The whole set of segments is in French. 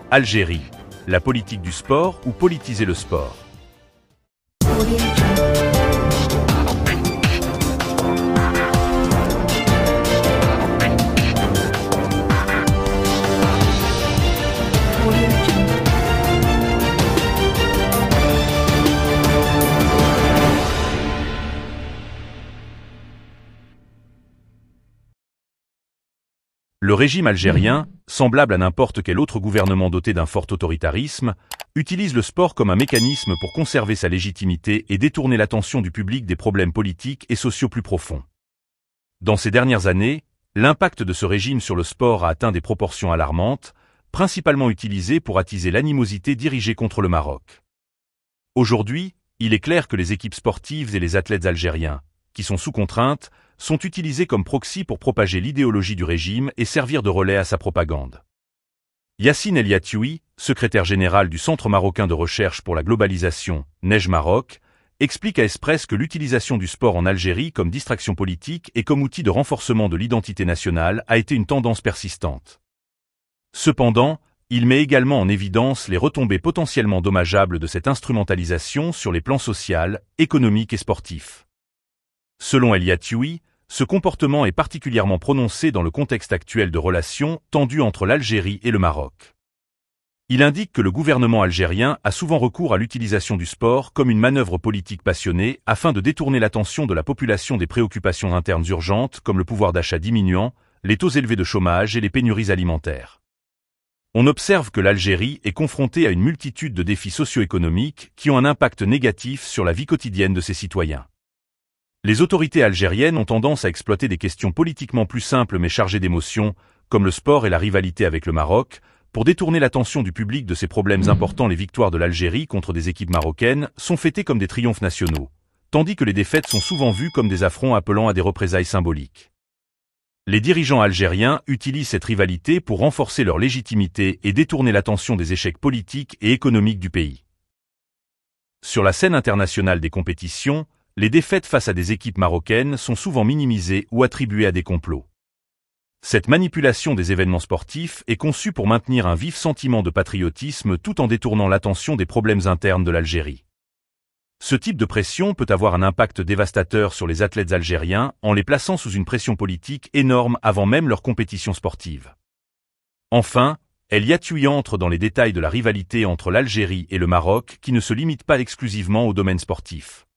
Algérie, la politique du sport ou politiser le sport. Le régime algérien, semblable à n'importe quel autre gouvernement doté d'un fort autoritarisme, utilise le sport comme un mécanisme pour conserver sa légitimité et détourner l'attention du public des problèmes politiques et sociaux plus profonds. Dans ces dernières années, l'impact de ce régime sur le sport a atteint des proportions alarmantes, principalement utilisé pour attiser l'animosité dirigée contre le Maroc. Aujourd'hui, il est clair que les équipes sportives et les athlètes algériens, qui sont sous contrainte, sont utilisés comme proxy pour propager l'idéologie du régime et servir de relais à sa propagande. Yassine El Yatioui, secrétaire général du Centre marocain de recherche pour la globalisation, Neige Maroc, explique à Express que l'utilisation du sport en Algérie comme distraction politique et comme outil de renforcement de l'identité nationale a été une tendance persistante. Cependant, il met également en évidence les retombées potentiellement dommageables de cette instrumentalisation sur les plans social, économique et sportif. Selon El Yatioui, ce comportement est particulièrement prononcé dans le contexte actuel de relations tendues entre l'Algérie et le Maroc. Il indique que le gouvernement algérien a souvent recours à l'utilisation du sport comme une manœuvre politique passionnée afin de détourner l'attention de la population des préoccupations internes urgentes comme le pouvoir d'achat diminuant, les taux élevés de chômage et les pénuries alimentaires. On observe que l'Algérie est confrontée à une multitude de défis socio-économiques qui ont un impact négatif sur la vie quotidienne de ses citoyens. Les autorités algériennes ont tendance à exploiter des questions politiquement plus simples mais chargées d'émotions, comme le sport et la rivalité avec le Maroc, pour détourner l'attention du public de ces problèmes importants. Les victoires de l'Algérie contre des équipes marocaines sont fêtées comme des triomphes nationaux, tandis que les défaites sont souvent vues comme des affronts appelant à des représailles symboliques. Les dirigeants algériens utilisent cette rivalité pour renforcer leur légitimité et détourner l'attention des échecs politiques et économiques du pays. Sur la scène internationale des compétitions, les défaites face à des équipes marocaines sont souvent minimisées ou attribuées à des complots. Cette manipulation des événements sportifs est conçue pour maintenir un vif sentiment de patriotisme tout en détournant l'attention des problèmes internes de l'Algérie. Ce type de pression peut avoir un impact dévastateur sur les athlètes algériens en les plaçant sous une pression politique énorme avant même leur compétition sportive. Enfin, El Yatioui entre dans les détails de la rivalité entre l'Algérie et le Maroc qui ne se limite pas exclusivement au domaine sportif.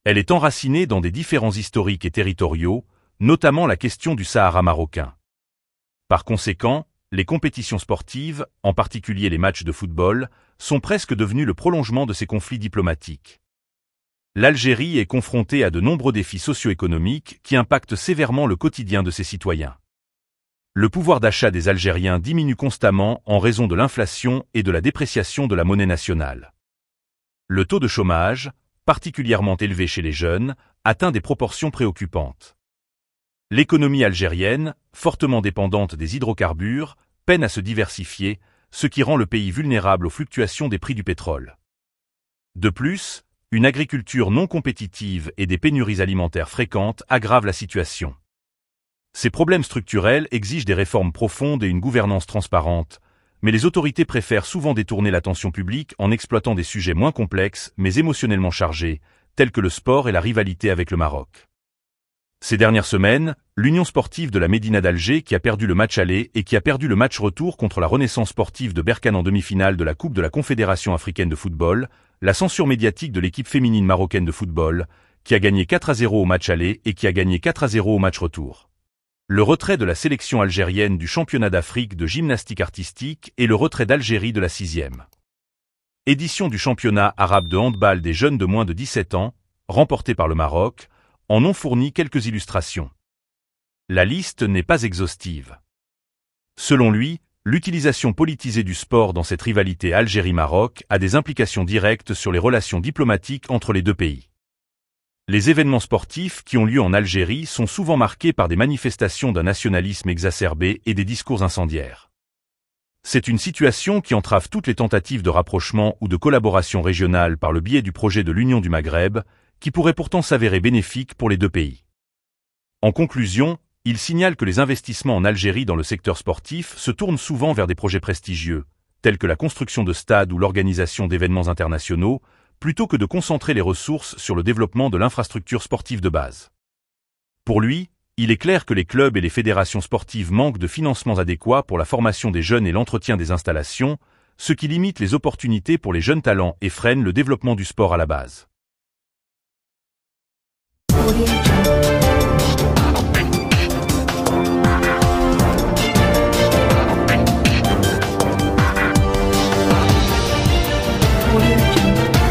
Elle est enracinée dans des différends historiques et territoriaux, notamment la question du Sahara marocain. Par conséquent, les compétitions sportives, en particulier les matchs de football, sont presque devenues le prolongement de ces conflits diplomatiques. L'Algérie est confrontée à de nombreux défis socio-économiques qui impactent sévèrement le quotidien de ses citoyens. Le pouvoir d'achat des Algériens diminue constamment en raison de l'inflation et de la dépréciation de la monnaie nationale. Le taux de chômage, particulièrement élevé chez les jeunes, atteint des proportions préoccupantes. L'économie algérienne, fortement dépendante des hydrocarbures, peine à se diversifier, ce qui rend le pays vulnérable aux fluctuations des prix du pétrole. De plus, une agriculture non compétitive et des pénuries alimentaires fréquentes aggravent la situation. Ces problèmes structurels exigent des réformes profondes et une gouvernance transparente, mais les autorités préfèrent souvent détourner l'attention publique en exploitant des sujets moins complexes mais émotionnellement chargés, tels que le sport et la rivalité avec le Maroc. Ces dernières semaines, l'Union sportive de la Médina d'Alger qui a perdu le match aller et qui a perdu le match retour contre la Renaissance sportive de Berkane en demi-finale de la Coupe de la Confédération africaine de football, la censure médiatique de l'équipe féminine marocaine de football, qui a gagné 4-0 au match aller et qui a gagné 4-0 au match retour. Le retrait de la sélection algérienne du championnat d'Afrique de gymnastique artistique et le retrait d'Algérie de la 6e édition du championnat arabe de handball des jeunes de moins de 17 ans, remporté par le Maroc, en ont fourni quelques illustrations. La liste n'est pas exhaustive. Selon lui, l'utilisation politisée du sport dans cette rivalité Algérie-Maroc a des implications directes sur les relations diplomatiques entre les deux pays. Les événements sportifs qui ont lieu en Algérie sont souvent marqués par des manifestations d'un nationalisme exacerbé et des discours incendiaires. C'est une situation qui entrave toutes les tentatives de rapprochement ou de collaboration régionale par le biais du projet de l'Union du Maghreb, qui pourrait pourtant s'avérer bénéfique pour les deux pays. En conclusion, il signale que les investissements en Algérie dans le secteur sportif se tournent souvent vers des projets prestigieux, telles que la construction de stades ou l'organisation d'événements internationaux, plutôt que de concentrer les ressources sur le développement de l'infrastructure sportive de base. Pour lui, il est clair que les clubs et les fédérations sportives manquent de financements adéquats pour la formation des jeunes et l'entretien des installations, ce qui limite les opportunités pour les jeunes talents et freine le développement du sport à la base. Audio Jungle.